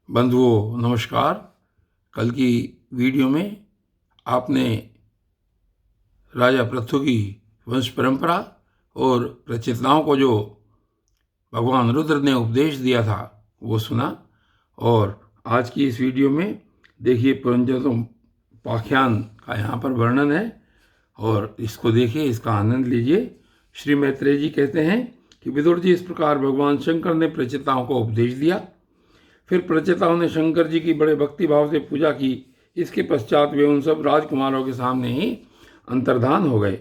बंधुओं नमस्कार। कल की वीडियो में आपने राजा पृथु की वंश परंपरा और प्रचेताओं को जो भगवान रुद्र ने उपदेश दिया था वो सुना। और आज की इस वीडियो में देखिए पुरंजनोपाख्यान का यहाँ पर वर्णन है और इसको देखिए, इसका आनंद लीजिए। श्री मैत्रेय जी कहते हैं कि विदुर जी, इस प्रकार भगवान शंकर ने प्रचेताओं को उपदेश दिया। फिर प्रचेताओं ने शंकर जी की बड़े भक्ति भाव से पूजा की। इसके पश्चात वे उन सब राजकुमारों के सामने ही अंतर्धान हो गए।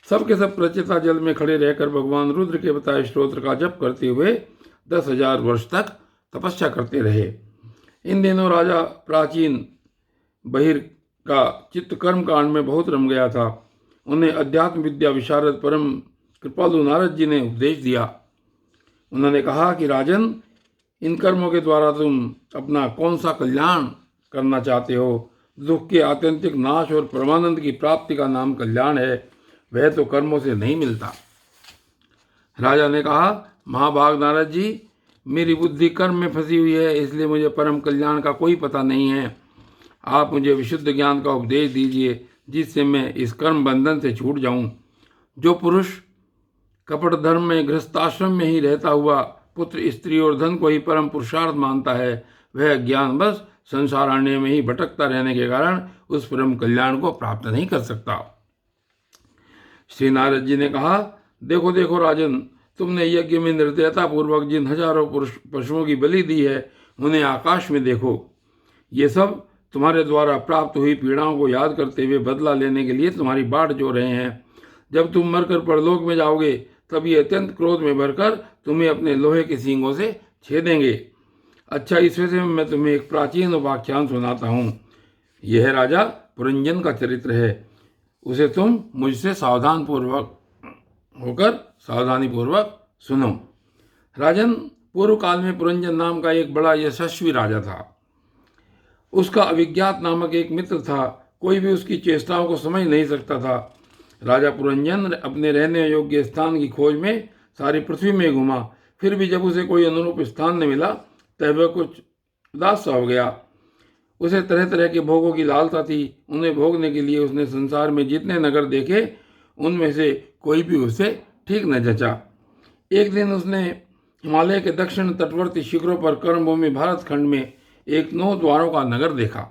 सब के सब प्रचेता जल में खड़े रहकर भगवान रुद्र के बताए स्त्रोत्र का जप करते हुए 10,000 वर्ष तक तपस्या करते रहे। इन दिनों राजा प्राचीन बहिर का चित्त कर्म कांड में बहुत रम गया था। उन्हें अध्यात्म विद्या विशारद परम कृपालु नारद जी ने उपदेश दिया। उन्होंने कहा कि राजन, इन कर्मों के द्वारा तुम अपना कौन सा कल्याण करना चाहते हो? दुख के आत्यंतिक नाश और परमानंद की प्राप्ति का नाम कल्याण है, वह तो कर्मों से नहीं मिलता। राजा ने कहा, महाभाग नारद जी, मेरी बुद्धि कर्म में फंसी हुई है, इसलिए मुझे परम कल्याण का कोई पता नहीं है। आप मुझे विशुद्ध ज्ञान का उपदेश दीजिए, जिससे मैं इस कर्म बंधन से छूट जाऊं। जो पुरुष कपट धर्म में गृहस्थाश्रम में ही रहता हुआ पुत्र, स्त्री और धन को ही परम पुरुषार्थ मानता है, वह ज्ञानवश संसारण्य में ही भटकता रहने के कारण उस परम कल्याण को प्राप्त नहीं कर सकता। श्री नारद जी ने कहा, देखो देखो राजन, तुमने यज्ञ में निर्दयता पूर्वक जिन हजारों पशुओं की बलि दी है, उन्हें आकाश में देखो। ये सब तुम्हारे द्वारा प्राप्त हुई पीड़ाओं को याद करते हुए बदला लेने के लिए तुम्हारी बाट जो रहे हैं। जब तुम मरकर परलोक में जाओगे, तब ये अत्यंत क्रोध में भरकर तुम्हें अपने लोहे के सींगों से छेदेंगे। अच्छा, इस विषय में मैं तुम्हें एक प्राचीन उपाख्यान सुनाता हूँ। यह राजा पुरंजन का चरित्र है। उसे तुम मुझसे सावधानी पूर्वक सुनो। राजन, पूर्व काल में पुरंजन नाम का एक बड़ा यशस्वी राजा था। उसका अभिज्ञात नामक एक मित्र था। कोई भी उसकी चेष्टाओं को समझ नहीं सकता था। राजा पुरंजन अपने रहने योग्य स्थान की खोज में सारी पृथ्वी में घूमा। फिर भी जब उसे कोई अनुरूप स्थान न मिला, तब वह कुछ उदास सा हो गया। उसे तरह तरह के भोगों की लालसा थी। उन्हें भोगने के लिए उसने संसार में जितने नगर देखे, उनमें से कोई भी उसे ठीक न जचा। एक दिन उसने हिमालय के दक्षिण तटवर्ती शिखरों पर कर्मभूमि भारत खंड में एक 9 द्वारों का नगर देखा।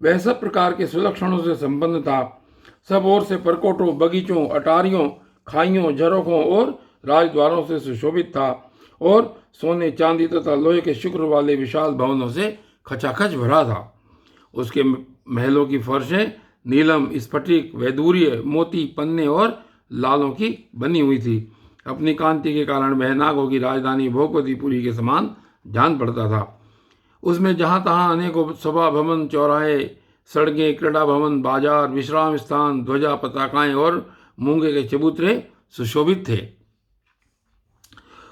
वह सब प्रकार के सुलक्षणों से संपन्न था। सब ओर से परकोटों, बगीचों, अटारियों, खाइयों, झरोखों और राजद्वारों से सुशोभित था और सोने, चांदी तथा लोहे के शुक्र वाले विशाल भवनों से खचाखच भरा था। उसके महलों की फर्शें नीलम, स्फटिक, वैदूर्य, मोती, पन्ने और लालों की बनी हुई थी। अपनी कांति के कारण वह नागों की राजधानी भोगवतीपुरी के समान जान पड़ता था। उसमें जहाँ तहाँ अनेकों सभा भवन, चौराहे, सड़कें, क्रीड़ा भवन, बाजार, विश्राम स्थान, ध्वजा, पताकाएं और मूंगे के चबूतरे सुशोभित थे।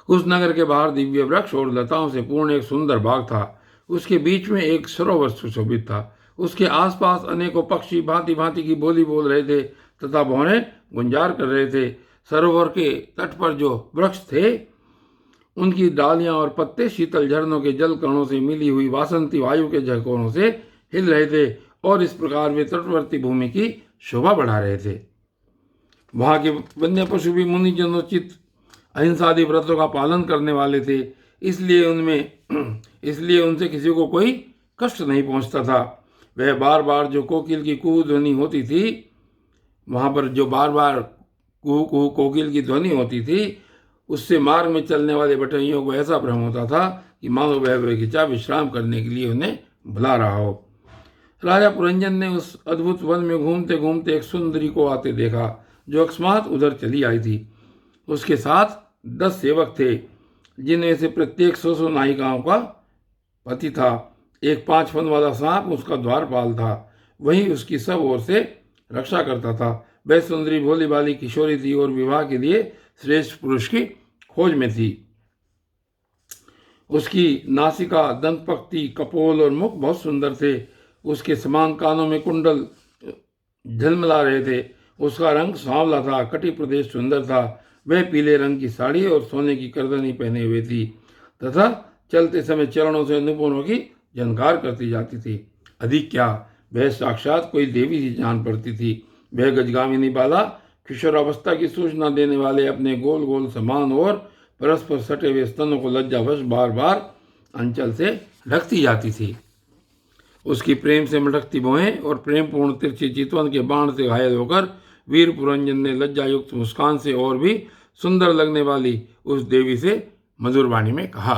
उस नगर के बाहर दिव्य वृक्ष और लताओं से पूर्ण एक सुंदर बाग था। उसके बीच में एक सरोवर सुशोभित था। उसके आसपास अनेकों पक्षी भांति भांति की बोली बोल रहे थे तथा भौरें गुंजार कर रहे थे। सरोवर के तट पर जो वृक्ष थे, उनकी डालियां और पत्ते शीतल झरनों के जल कणों से मिली हुई वासंती वायु के झकोरों से हिल रहे थे और इस प्रकार वे तटवर्ती भूमि की शोभा बढ़ा रहे थे। वहां के वन्य पशु भी मुनिजनोचित अहिंसादि व्रतों का पालन करने वाले थे, इसलिए उनसे किसी को कोई कष्ट नहीं पहुंचता था। वह बार बार जो कोकिल की कुहू ध्वनि होती थी, वहां पर जो बार बार कुहू कुहू कोकिल की ध्वनि होती थी, उससे मार्ग में चलने वाले बटैयों को ऐसा भ्रम होता था कि मानो वह बगीचा विश्राम करने के लिए उन्हें बुला रहा हो। राजा पुरंजन ने उस अद्भुत वन में घूमते घूमते एक सुंदरी को आते देखा, जो अकस्मात उधर चली आई थी। उसके साथ 10 सेवक थे, जिनमें से प्रत्येक 100 नायिकाओं का पति था। एक 5 फन वाला सांप उसका द्वारपाल था, वही उसकी सब ओर से रक्षा करता था। वह सुंदरी भोली भाली किशोरी थी और विवाह के लिए श्रेष्ठ पुरुष की खोज में थी। उसकी नासिका, दंतपक्ति, कपोल और मुख बहुत सुंदर थे। उसके समान कानों में कुंडल झलमला रहे थे। उसका रंग सांवला था, कटी प्रदेश सुंदर था। वह पीले रंग की साड़ी और सोने की करदनी पहने हुए थी तथा चलते समय चरणों से निपुणों की झनकार करती जाती थी। अधिक क्या, वह साक्षात कोई देवी ही जान पड़ती थी। वह गजगामिनी बाला किशोरावस्था की सूचना देने वाले अपने गोल गोल समान और परस्पर सटे हुए स्तनों को लज्जावश बार बार अंचल से ढकती जाती थी। उसकी प्रेम से मटकती भौहें और प्रेमपूर्ण तिरछी चितवन के बाण से घायल होकर वीर पुरंजन ने लज्जायुक्त मुस्कान से और भी सुंदर लगने वाली उस देवी से मधुर वाणी में कहा।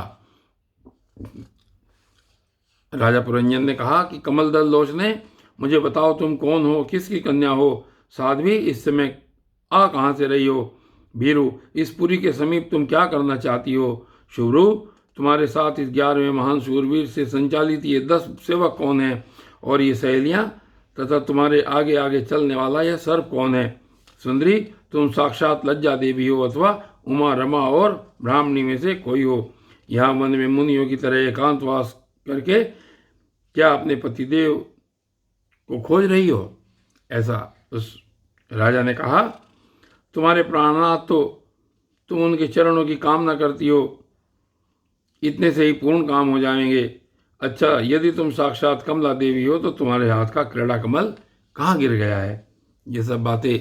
राजा पुरंजन ने कहा कि कमलदल लोचने, मुझे बताओ तुम कौन हो, किसकी कन्या हो? साध्वी, इस समय आ कहाँ से रही हो? भीरू, इस पुरी के समीप तुम क्या करना चाहती हो? शुभ्रू, तुम्हारे साथ इस 11वें महान शूरवीर से संचालित ये 10 सेवक कौन है? और ये सहेलियां तथा तुम्हारे आगे आगे चलने वाला यह सर्प कौन है? सुंदरी, तुम साक्षात लज्जा देवी हो अथवा उमा, रमा और ब्राह्मणी में से कोई हो। यहाँ मन में मुनियों की तरह एकांतवास करके क्या अपने पतिदेव को खोज रही हो? ऐसा उस राजा ने कहा। तुम्हारे प्राणनाथ तो तुम उनके चरणों की कामना करती हो, इतने से ही पूर्ण काम हो जाएंगे। अच्छा, यदि तुम साक्षात कमला देवी हो तो तुम्हारे हाथ का क्रीड़ा कमल कहाँ गिर गया है? ये सब बातें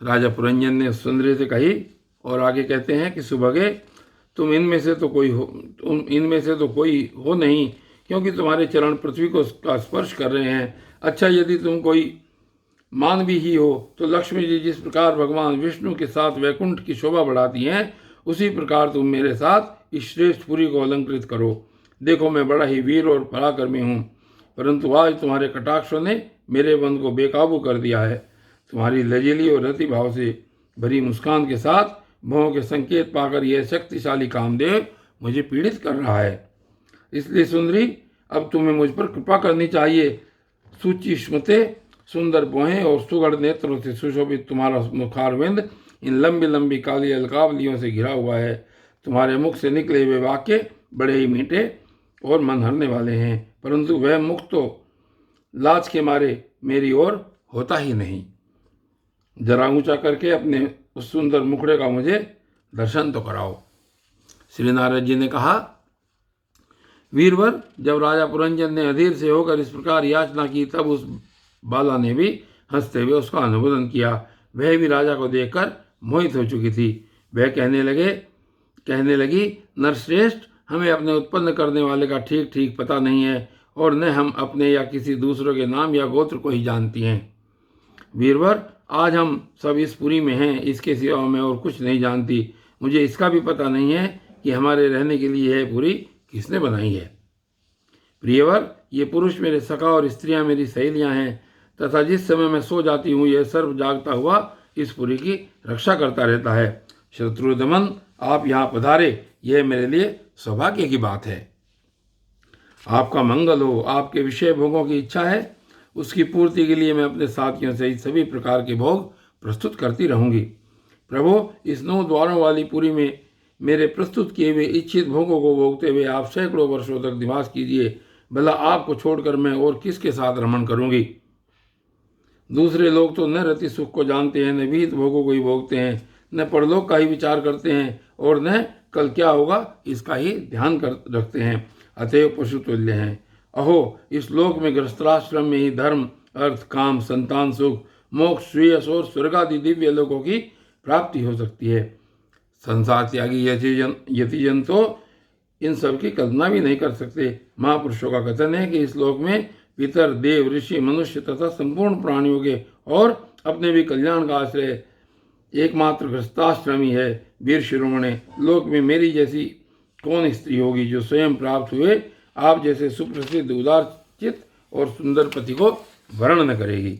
राजा पुरंजन ने सुंदरी से कही और आगे कहते हैं कि सुभगे, तुम इनमें से तो कोई हो नहीं, क्योंकि तुम्हारे चरण पृथ्वी को का स्पर्श कर रहे हैं। अच्छा, यदि तुम कोई मानवी ही हो तो लक्ष्मी जी जिस प्रकार भगवान विष्णु के साथ वैकुंठ की शोभा बढ़ाती हैं, उसी प्रकार तुम मेरे साथ इस श्रेष्ठ पुरी को अलंकृत करो। देखो, मैं बड़ा ही वीर और पराक्रमी हूँ, परंतु आज तुम्हारे कटाक्षों ने मेरे मन को बेकाबू कर दिया है। तुम्हारी लजीली और रति भाव से भरी मुस्कान के साथ भौं के संकेत पाकर यह शक्तिशाली कामदेव मुझे पीड़ित कर रहा है। इसलिए सुंदरी, अब तुम्हें मुझ पर कृपा करनी चाहिए। सूची स्मृते, सुंदर भौहें और सुगढ़ नेत्रों से सुशोभित तुम्हारा मुखारविंद इन लंबी लंबी काली अलकावलियों से घिरा हुआ है। तुम्हारे मुख से निकले हुए वाक्य बड़े ही मीठे और मन हरने वाले हैं, परंतु वह मुख तो लाज के मारे मेरी ओर होता ही नहीं। जरा ऊंचा करके अपने उस सुंदर मुखड़े का मुझे दर्शन तो कराओ। श्री नारद जी ने कहा, वीरवर, जब राजा पुरंजन ने अधीर से होकर इस प्रकार याचना की, तब उस बाला ने भी हंसते हुए उसका अनुमोदन किया। वह भी राजा को देखकर मोहित हो चुकी थी। वह कहने लगी, नरश्रेष्ठ, हमें अपने उत्पन्न करने वाले का ठीक ठीक पता नहीं है और न हम अपने या किसी दूसरों के नाम या गोत्र को ही जानती हैं। वीरवर, आज हम सब इस पुरी में हैं, इसके सिवा मैं और कुछ नहीं जानती। मुझे इसका भी पता नहीं है कि हमारे रहने के लिए यह पुरी किसने बनाई है। प्रियवर, ये पुरुष मेरे सखा और स्त्रियां मेरी सहेलियां हैं तथा जिस समय मैं सो जाती हूँ यह सर्व जागता हुआ इस पुरी की रक्षा करता रहता है। शत्रुदमन, आप यहाँ पधारे, यह मेरे लिए सौभाग्य की बात है। आपका मंगल हो। आपके विषय भोगों की इच्छा है, उसकी पूर्ति के लिए मैं अपने साथियों सहित सभी प्रकार के भोग प्रस्तुत करती रहूंगी। प्रभु, इस 9 द्वारों वाली पुरी में मेरे प्रस्तुत किए हुए इच्छित भोगों को भोगते हुए आप सैकड़ों वर्षों तक निवास कीजिए। भला आपको छोड़कर मैं और किसके साथ रमण करूंगी? दूसरे लोग तो न रति सुख को जानते हैं, न विहित भोगों को ही भोगते हैं, न परलोक का ही विचार करते हैं और न कल क्या होगा इसका ही ध्यान रखते हैं। अतएव पशु तुल्य हैं। अहो, इस लोक में गृहस्थाश्रम में ही धर्म, अर्थ, काम, संतान सुख, मोक्ष, श्रेयस और स्वर्ग आदि दिव्य लोकों की प्राप्ति हो सकती है। संसार त्यागी यतिजन तो इन सब की कल्पना भी नहीं कर सकते। महापुरुषों का कथन है कि इस लोक में पितर, देव, ऋषि, मनुष्य तथा संपूर्ण प्राणियों के और अपने भी कल्याण का आश्रय एकमात्र गृहस्थाश्रमी है। वीर शिरोमणे, लोक में मेरी जैसी कौन स्त्री होगी जो स्वयं प्राप्त हुए आप जैसे सुप्रसिद्ध उदार चित्त और सुंदर पति को वर्ण न करेगी।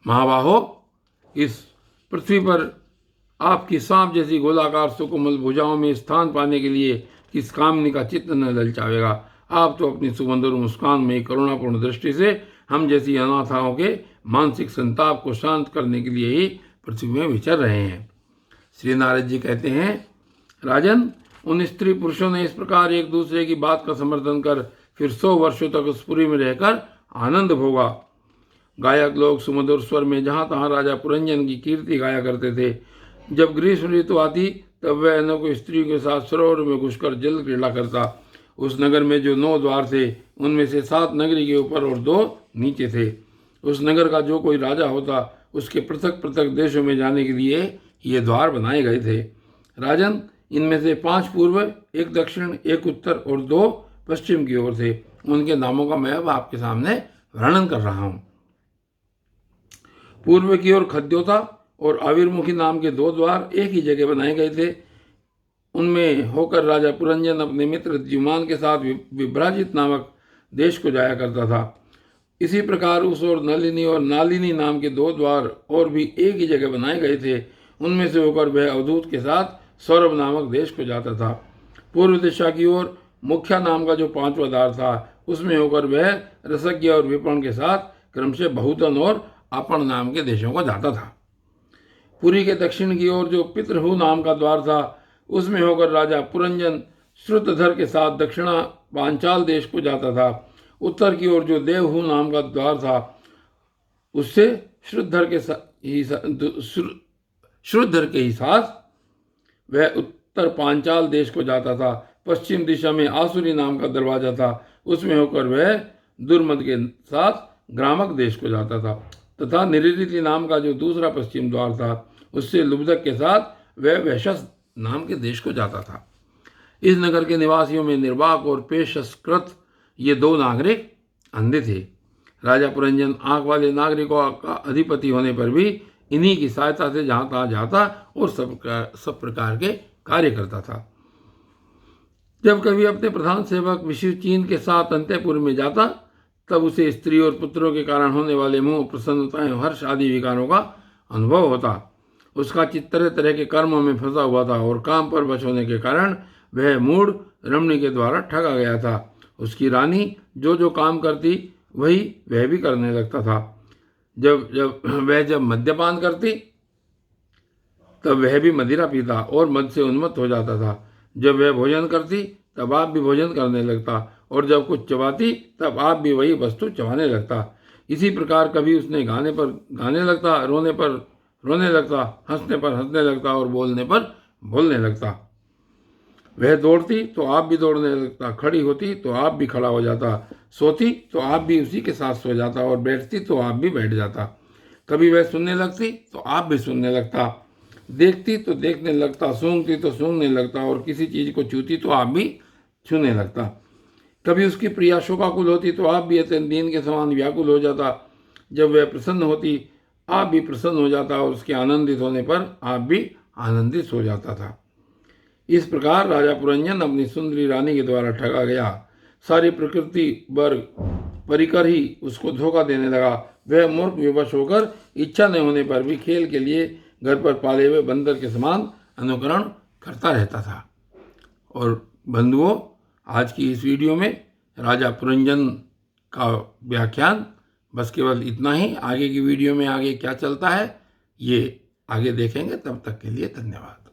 महाबाहो, इस पृथ्वी पर आपकी सांप जैसी गोलाकार सुकोमल भुजाओं में स्थान पाने के लिए किस कामनी का चित्त न ललचावेगा। आप तो अपनी सुमधुर मुस्कान में करुणापूर्ण दृष्टि से हम जैसी अनाथाओं के मानसिक संताप को शांत करने के लिए ही पृथ्वी में विचर रहे हैं। श्री नारद जी कहते हैं, राजन, उन स्त्री पुरुषों ने इस प्रकार एक दूसरे की बात का समर्थन कर फिर 100 वर्षों तक उस पुरी में रहकर आनंद भोगा। गायक लोग सुमधुर स्वर में जहाँ तहाँ राजा पुरंजन की कीर्ति गाया करते थे। जब ग्रीष्म ऋतु आती तब वह अनेकों स्त्रियों के साथ सरोवर में घुसकर जल क्रीड़ा करता। उस नगर में जो 9 द्वार थे, उनमें से 7 नगरी के ऊपर और 2 नीचे थे। उस नगर का जो कोई राजा होता, उसके पृथक पृथक देशों में जाने के लिए ये द्वार बनाए गए थे। राजन, इनमें से 5 पूर्व, 1 दक्षिण, 1 उत्तर और 2 पश्चिम की ओर थे। उनके नामों का मैं अब आपके सामने वर्णन कर रहा हूं। पूर्व की ओर खद्योता और आविर्मुखी नाम के 2 द्वार एक ही जगह बनाए गए थे। उनमें होकर राजा पुरंजन अपने मित्र द्युमान के साथ विभ्राजित नामक देश को जाया करता था। इसी प्रकार उस ओर नलिनी और नालिनी नाम के 2 द्वार और भी एक ही जगह बनाए गए थे। उनमें से होकर वह अवधूत के साथ सौरभ नामक देश को जाता था। पूर्व दिशा की ओर मुख्या नाम का जो 5वां द्वार था, उसमें होकर वह रसज्ञ और विपण के साथ क्रमशः बहुतन और आपण नाम के देशों को जाता था। पुरी के दक्षिण की ओर जो पितृहु नाम का द्वार था, उसमें होकर राजा पुरंजन श्रुतधर के साथ दक्षिणा पांचाल देश को जाता था। उत्तर की ओर जो देवहु नाम का द्वार था, उससे श्रुतधर के ही साथ वह उत्तर पांचाल देश को जाता था। पश्चिम दिशा में आसुरी नाम का दरवाजा था, उसमें होकर वह दुर्मद के साथ ग्रामक देश को जाता था। तथा निरिति नाम का जो दूसरा पश्चिम द्वार था, उससे लुब्धक के साथ वह वैशस नाम के देश को जाता था। इस नगर के निवासियों में निर्वाक और पेशस्कृत ये 2 नागरिक अंधे थे। राजा पुरंजन आंख वाले नागरिकों का अधिपति होने पर भी इन्हीं की सहायता से जहाँ तहाँ जाता और सब प्रकार के कार्य करता था। जब कभी अपने प्रधान सेवक विशुचीन के साथ अंतःपुर में जाता, तब उसे स्त्री और पुत्रों के कारण होने वाले मोह, प्रसन्नताएं, हर्ष आदि विकारों का अनुभव होता। उसका चित्त तरह तरह के कर्मों में फंसा हुआ था और काम पर वश होने के कारण वह मूढ़ रमणी के द्वारा ठगा गया था। उसकी रानी जो जो काम करती वही वह भी करने लगता था। जब मद्यपान करती, तब वह भी मदिरा पीता और मद से उन्मत्त हो जाता था। जब वह भोजन करती, तब आप भी भोजन करने लगता, और जब कुछ चबाती, तब आप भी वही वस्तु चबाने लगता। इसी प्रकार कभी उसने गाने पर गाने लगता, रोने पर रोने लगता, हंसने पर हंसने लगता और बोलने पर बोलने लगता। वह दौड़ती तो आप भी दौड़ने लगता, खड़ी होती तो आप भी खड़ा हो जाता, सोती तो आप भी उसी के साथ सो जाता और बैठती तो आप भी बैठ जाता। कभी वह सुनने लगती तो आप भी सुनने लगता, देखती तो देखने लगता, सूंघती तो सूंघने लगता और किसी चीज़ को छूती तो आप भी छूने लगता। कभी उसकी प्रिया शोकाकुल होती तो आप भी अत्यंत दीन के समान व्याकुल हो जाता। जब वह प्रसन्न होती, आप भी प्रसन्न हो जाता और उसके आनंदित होने पर आप भी आनंदित हो जाता था। इस प्रकार राजा पुरंजन अपनी सुंदरी रानी के द्वारा ठगा गया। सारी प्रकृति वर्ग परिकर ही उसको धोखा देने लगा। वह मूर्ख विवश होकर इच्छा न होने पर भी खेल के लिए घर पर पाले हुए बंदर के समान अनुकरण करता रहता था। और बंधुओं, आज की इस वीडियो में राजा पुरंजन का व्याख्यान बस केवल इतना ही। आगे की वीडियो में आगे क्या चलता है ये आगे देखेंगे। तब तक के लिए धन्यवाद।